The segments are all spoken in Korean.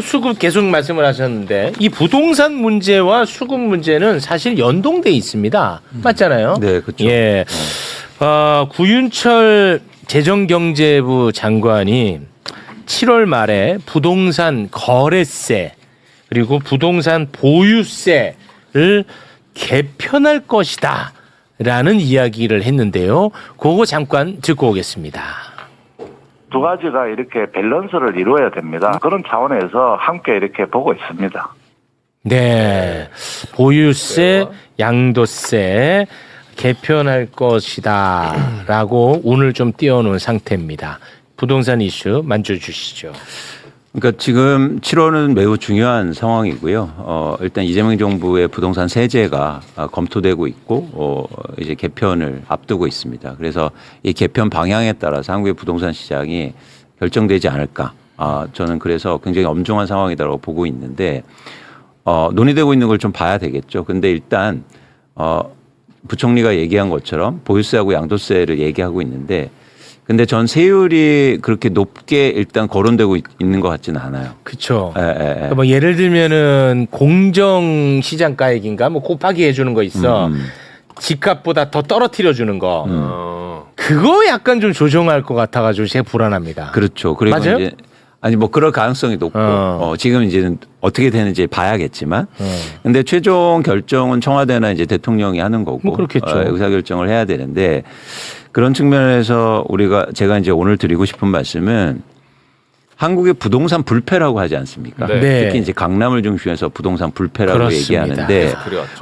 수급 계속 말씀을 하셨는데 이 부동산 문제와 수급 문제는 사실 연동돼 있습니다. 맞잖아요. 네, 그렇죠. 예. 구윤철 재정경제부 장관이 7월 말에 부동산 거래세 그리고 부동산 보유세를 개편할 것이다 라는 이야기를 했는데요. 그거 잠깐 듣고 오겠습니다. 두 가지가 이렇게 밸런스를 이루어야 됩니다. 그런 차원에서 함께 이렇게 보고 있습니다. 네. 보유세, 양도세 개편할 것이다 라고 오늘 좀 띄워놓은 상태입니다. 부동산 이슈 만져주시죠. 그러니까 지금 7월은 매우 중요한 상황이고요. 일단 이재명 정부의 부동산 세제가 검토되고 있고 이제 개편을 앞두고 있습니다. 그래서 이 개편 방향에 따라서 한국의 부동산 시장이 결정되지 않을까. 저는 그래서 굉장히 엄중한 상황이라고 보고 있는데 논의되고 있는 걸 좀 봐야 되겠죠. 근데 일단 부총리가 얘기한 것처럼 보유세하고 양도세를 얘기하고 있는데 근데 전 세율이 그렇게 높게 일단 거론되고 있는 것 같지는 않아요. 그렇죠. 그러니까 뭐 예를 들면은 공정시장가액인가 뭐 곱하기 해주는 거 있어. 집값보다 더 떨어뜨려 주는 거. 그거 약간 좀 조정할 것 같아가지고 제가 불안합니다. 그렇죠. 그리고 맞아요? 이제 아니 뭐 그럴 가능성이 높고 지금 이제는 어떻게 되는지 봐야겠지만 근데 최종 결정은 청와대나 이제 대통령이 하는 거고 뭐 그렇겠죠. 의사결정을 해야 되는데 그런 측면에서 제가 이제 오늘 드리고 싶은 말씀은 한국의 부동산 불패라고 하지 않습니까? 네. 특히 이제 강남을 중심해서 부동산 불패라고 그렇습니다. 얘기하는데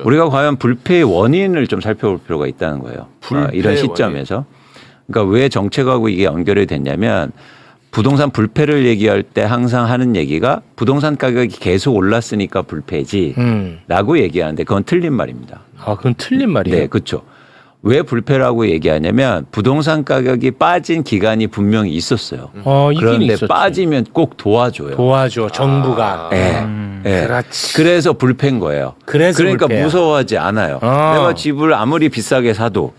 우리가 과연 불패의 원인을 좀 살펴볼 필요가 있다는 거예요. 이런 시점에서. 그러니까 왜 정책하고 이게 연결이 됐냐면 부동산 불패를 얘기할 때 항상 하는 얘기가 부동산 가격이 계속 올랐으니까 불패지라고 얘기하는데 그건 틀린 말입니다. 그건 틀린 말이에요. 네, 그렇죠. 왜 불패라고 얘기하냐면 부동산 가격이 빠진 기간이 분명히 있었어요. 그런데 있었지. 빠지면 꼭 도와줘요. 도와줘 정부가. 네. 그렇지. 그래서 불패인 거예요. 그러니까 불패야. 무서워하지 않아요. 내가 집을 아무리 비싸게 사도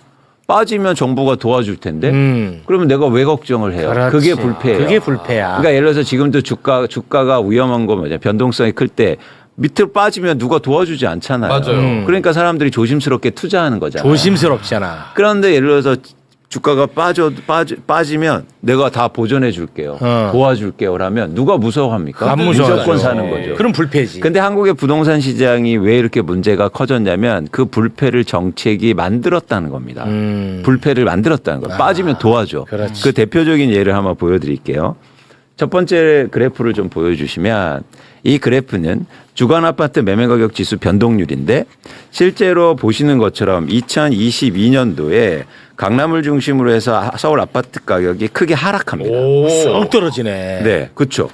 빠지면 정부가 도와줄 텐데 그러면 내가 왜 걱정을 해요? 그렇지. 그게 불패예요. 그게 불패야. 그러니까 예를 들어서 지금도 주가가 위험한 거 뭐냐 변동성이 클 때 밑으로 빠지면 누가 도와주지 않잖아요. 맞아요. 그러니까 사람들이 조심스럽게 투자하는 거잖아요. 조심스럽잖아. 그런데 예를 들어서 주가가 빠지면 내가 다 보전해 줄게요. 도와줄게요. 라면 누가 무서워합니까? 안 무서워하죠. 무조건 사는 거죠. 그럼 불패지. 근데 한국의 부동산 시장이 왜 이렇게 문제가 커졌냐면 그 불패를 정책이 만들었다는 겁니다. 불패를 만들었다는 거예요. 빠지면 도와줘. 그렇지. 그 대표적인 예를 한번 보여드릴게요. 첫 번째 그래프를 좀 보여주시면 이 그래프는 주간 아파트 매매 가격 지수 변동률인데 실제로 보시는 것처럼 2022년도에 강남을 중심으로 해서 서울 아파트 가격이 크게 하락합니다. 쏙 떨어지네. 네, 그렇죠.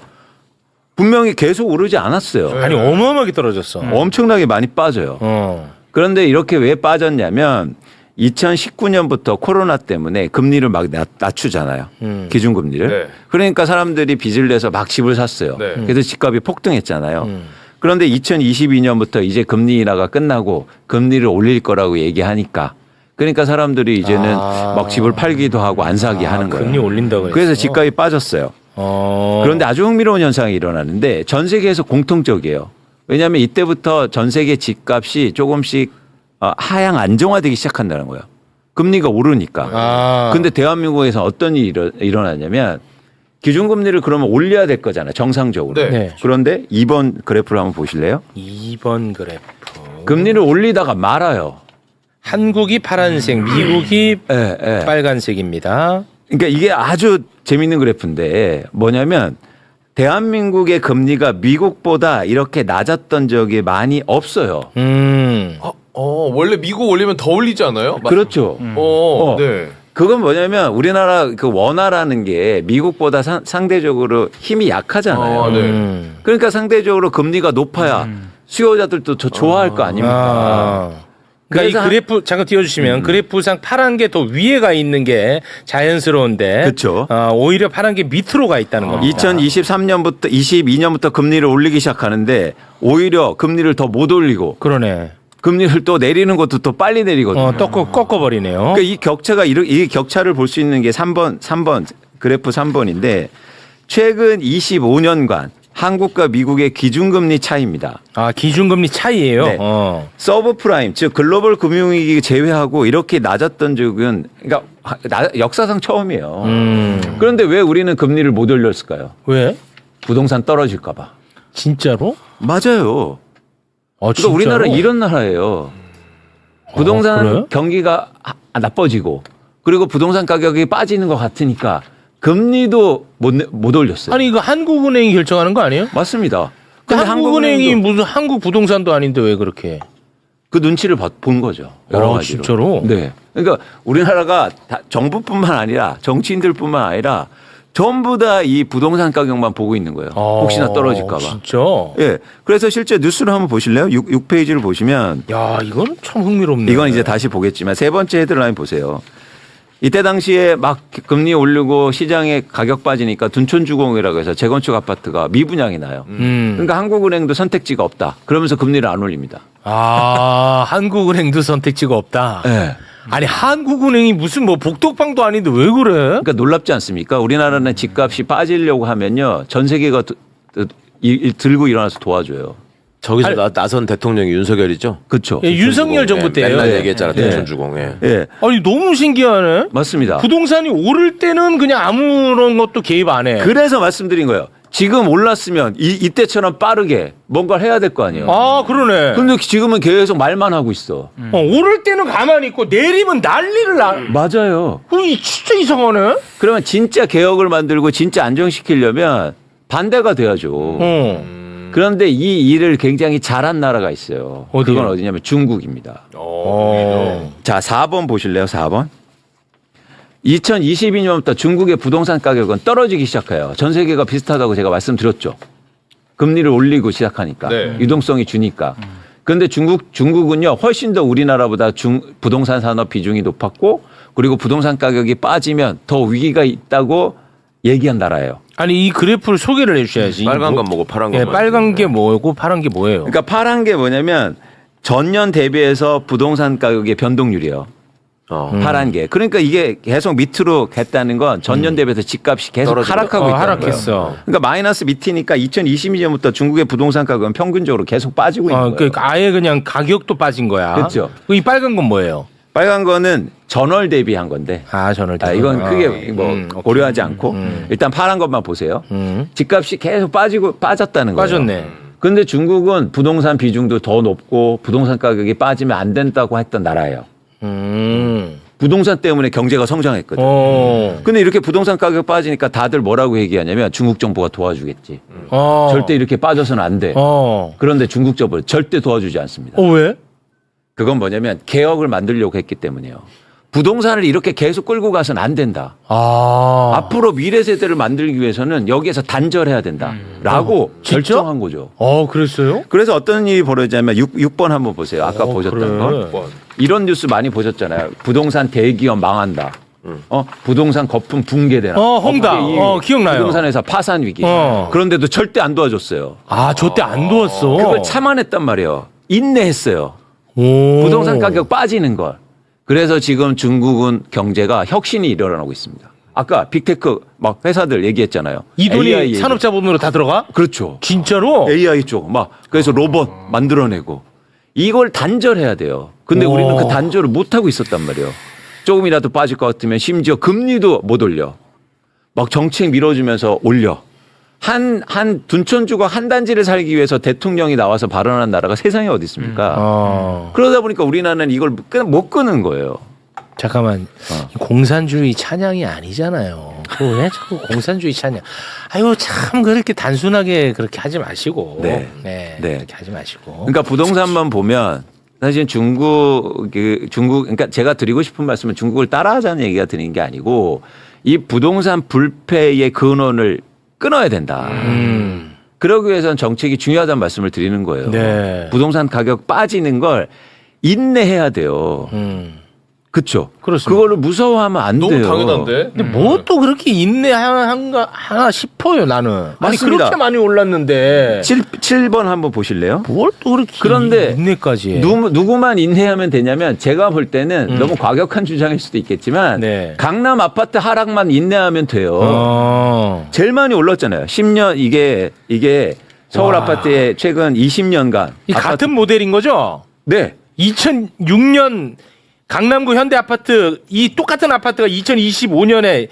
분명히 계속 오르지 않았어요. 아니 어마어마하게 떨어졌어. 엄청나게 많이 빠져요. 그런데 이렇게 왜 빠졌냐면 2019년부터 코로나 때문에 금리를 막 낮추잖아요. 기준금리를. 네. 그러니까 사람들이 빚을 내서 막 집을 샀어요. 네. 그래서 집값이 폭등했잖아요. 그런데 2022년부터 이제 금리 인하가 끝나고 금리를 올릴 거라고 얘기하니까 그러니까 사람들이 이제는 막 집을 팔기도 하고 안 사기 하는 거예요. 금리 올린다고 그래서 집값이 빠졌어요. 그런데 아주 흥미로운 현상이 일어나는데 전 세계에서 공통적이에요. 왜냐하면 이때부터 전 세계 집값이 조금씩 하향 안정화되기 시작한다는 거예요. 금리가 오르니까. 근데 대한민국에서 어떤 일이 일어나냐면 기준금리를 그러면 올려야 될 거잖아요. 정상적으로. 네. 그런데 2번 그래프를 한번 보실래요? 2번 그래프. 금리를 올리다가 말아요. 한국이 파란색, 미국이 네. 빨간색입니다. 그러니까 이게 아주 재밌는 그래프인데 뭐냐면 대한민국의 금리가 미국보다 이렇게 낮았던 적이 많이 없어요. 원래 미국 올리면 더 올리지 않아요? 그렇죠. 네. 그건 뭐냐면 우리나라 그 원화라는 게 미국보다 상대적으로 힘이 약하잖아요. 네. 그러니까 상대적으로 금리가 높아야 수요자들도 좋아할 거 아닙니까? 그러니까 이 그래프 잠깐 띄워주시면 그래프상 파란 게 더 위에 가 있는 게 자연스러운데 그렇죠. 오히려 파란 게 밑으로 가 있다는 겁니다. 2023년부터 22년부터 금리를 올리기 시작하는데 오히려 금리를 더 못 올리고 그러네. 금리를 또 내리는 것도 또 빨리 내리거든요. 꺾어버리네요. 그러니까 이 격차가 이 격차를 볼 수 있는 게 3번 그래프 3번인데 최근 25년간 한국과 미국의 기준금리 차이입니다. 아, 기준금리 차이예요? 네. 서브프라임, 즉 글로벌 금융위기 제외하고 이렇게 낮았던 적은 그러니까 역사상 처음이에요. 그런데 왜 우리는 금리를 못 올렸을까요? 왜? 부동산 떨어질까 봐. 진짜로? 맞아요. 아, 그러니까 우리나라 이런 나라예요. 부동산 그래? 경기가 나빠지고 그리고 부동산 가격이 빠지는 것 같으니까 금리도 못 올렸어요. 아니, 이거 한국은행이 결정하는 거 아니에요? 맞습니다. 근데 한국은행이 한국은행도 무슨 한국 부동산도 아닌데 왜 그렇게? 그 눈치를 본 거죠. 여러 가지로. 진짜로? 네. 그러니까 우리나라가 다 정부뿐만 아니라 정치인들뿐만 아니라 전부 다 이 부동산 가격만 보고 있는 거예요. 혹시나 떨어질까 봐. 진짜? 예. 그래서 실제 뉴스를 한번 보실래요? 6페이지를 보시면 야, 이거는 참 흥미롭네. 이건 이제 다시 보겠지만 세 번째 헤드라인 보세요. 이때 당시에 막 금리 오르고 시장에 가격 빠지니까 둔촌주공이라고 해서 재건축 아파트가 미분양이 나요. 그러니까 한국은행도 선택지가 없다. 그러면서 금리를 안 올립니다. 아, 한국은행도 선택지가 없다. 네. 아니, 한국은행이 무슨 뭐 복덕방도 아닌데 왜 그래? 그러니까 놀랍지 않습니까? 우리나라는 집값이 빠지려고 하면요. 전 세계가 들고 일어나서 도와줘요. 저기서 나선 대통령이 윤석열이죠. 그렇죠. 예, 윤석열 정부 때예요. 맨날 얘기했잖아. 네. 대촌주공에. 예. 아니, 너무 신기하네. 맞습니다. 부동산이 오를 때는 그냥 아무런 것도 개입 안 해. 그래서 말씀드린 거예요. 지금 올랐으면 이때처럼 빠르게 뭔가를 해야 될 거 아니에요. 아, 그러네. 근데 지금은 계속 말만 하고 있어. 오를 때는 가만히 있고 내리면 난리를 나. 맞아요. 이 진짜 이상하네. 그러면 진짜 개혁을 만들고 진짜 안정시키려면 반대가 돼야죠. 그런데 이 일을 굉장히 잘한 나라가 있어요. 어디요? 그건 어디냐면 중국입니다. 자, 4번 보실래요? 4번. 2022년부터 중국의 부동산 가격은 떨어지기 시작해요. 전 세계가 비슷하다고 제가 말씀드렸죠. 금리를 올리고 시작하니까. 네. 유동성이 주니까. 그런데 중국은요, 훨씬 더 우리나라보다 부동산 산업 비중이 높았고, 그리고 부동산 가격이 빠지면 더 위기가 있다고 얘기한 나라예요. 아니, 이 그래프를 소개를 해주셔야지. 빨간 건 뭐고 파란 건 예, 뭐고. 빨간 게 뭐고 파란 게 뭐예요? 그러니까 파란 게 뭐냐면 전년 대비해서 부동산 가격의 변동률이에요. 파란 게. 그러니까 이게 계속 밑으로 갔다는 건 전년 대비해서 집값이 계속 떨어진다. 하락하고 있다는 하락했어. 거예요. 그러니까 마이너스 밑이니까 2022년부터 중국의 부동산 가격은 평균적으로 계속 빠지고 있는 거예요. 그러니까 아예 그냥 가격도 빠진 거야. 그렇죠. 이 빨간 건 뭐예요? 빨간 거는 전월 대비한 건데. 전월 대비. 이건 크게 뭐 오케이. 고려하지 않고 일단 파란 것만 보세요. 집값이 계속 빠졌다는 거예요. 빠졌네. 그런데 중국은 부동산 비중도 더 높고 부동산 가격이 빠지면 안 된다고 했던 나라예요. 부동산 때문에 경제가 성장했거든요. 근데 이렇게 부동산 가격 빠지니까 다들 뭐라고 얘기하냐면 중국 정부가 도와주겠지. 절대 이렇게 빠져서는 안 돼. 그런데 중국 정부 절대 도와주지 않습니다. 왜? 그건 뭐냐면 개혁을 만들려고 했기 때문이에요. 부동산을 이렇게 계속 끌고 가서는 안 된다. 앞으로 미래 세대를 만들기 위해서는 여기에서 단절해야 된다라고 진짜? 결정한 거죠. 그랬어요? 그래서 어떤 일이 벌어지냐면 6번 한번 보세요. 아까 보셨던 그래. 거. 이런 뉴스 많이 보셨잖아요. 부동산 대기업 망한다. 부동산 거품 붕괴되나. 홍다. 업계 위기. 기억나요. 부동산 회사 파산 위기. 그런데도 절대 안 도와줬어요. 저 때 안 도왔어. 그걸 참아냈단 말이에요. 인내했어요. 부동산 가격 빠지는 걸. 그래서 지금 중국은 경제가 혁신이 일어나고 있습니다. 아까 빅테크 막 회사들 얘기했잖아요. 이 돈이 AI 얘기. 산업자본으로 다 들어가? 그렇죠. 진짜로? AI 쪽 막 그래서 로봇 만들어내고 이걸 단절해야 돼요. 근데 우리는 그 단절을 못 하고 있었단 말이에요. 조금이라도 빠질 것 같으면 심지어 금리도 못 올려. 막 정책 밀어주면서 올려. 한 둔촌주거 한 단지를 살기 위해서 대통령이 나와서 발언한 나라가 세상에 어디 있습니까? 그러다 보니까 우리나라는 이걸 못 끄는 거예요. 잠깐만. 공산주의 찬양이 아니잖아요. 왜 자꾸 공산주의 찬양? 아유, 참 그렇게 단순하게 그렇게 하지 마시고. 네. 그렇게 하지 마시고. 그러니까 부동산만 보면 사실 중국 그러니까 제가 드리고 싶은 말씀은 중국을 따라하자는 얘기가 드리는 게 아니고 이 부동산 불패의 근원을 끊어야 된다. 그러기 위해서는 정책이 중요하다는 말씀을 드리는 거예요. 네. 부동산 가격 빠지는 걸 인내해야 돼요. 그렇죠. 그렇습니다. 그거를 무서워하면 안 너무 돼요. 당연한데. 근데 뭐 또 그렇게 인내한가 하나 싶어요 나는. 아니 맞습니다. 그렇게 많이 올랐는데 7번 한번 보실래요? 뭘 또 그렇게 그런데 인내까지 해. 누구만 인내하면 되냐면 제가 볼 때는 너무 과격한 주장일 수도 있겠지만 네. 강남 아파트 하락만 인내하면 돼요. 제일 많이 올랐잖아요. 10년 이게 서울 와. 아파트에 최근 20년간 이 같은 모델인 거죠? 네. 2006년 강남구 현대 아파트 이 똑같은 아파트가 2025년에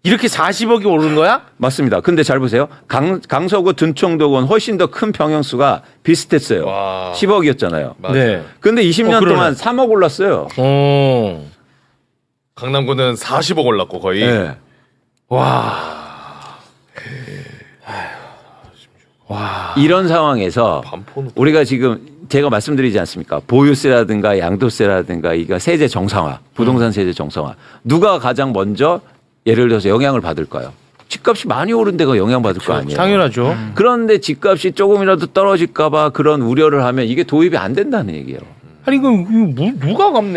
이렇게 40억이 오른 거야? 맞습니다. 근데 잘 보세요. 강서구 둔청도건 훨씬 더 큰 평형수가 비슷했어요. 와. 10억이었잖아요. 맞아. 네. 근데 20년 그러네. 동안 3억 올랐어요. 강남구는 40억 올랐고 거의. 네. 이런 상황에서 반포는 우리가 지금 제가 말씀드리지 않습니까? 보유세라든가 양도세라든가 이거 세제 정상화, 부동산 세제 정상화. 누가 가장 먼저 예를 들어서 영향을 받을까요? 집값이 많이 오른 데가 영향받을 거 아니에요. 당연하죠. 그런데 집값이 조금이라도 떨어질까 봐 그런 우려를 하면 이게 도입이 안 된다는 얘기예요. 아니 그 누가 갚네?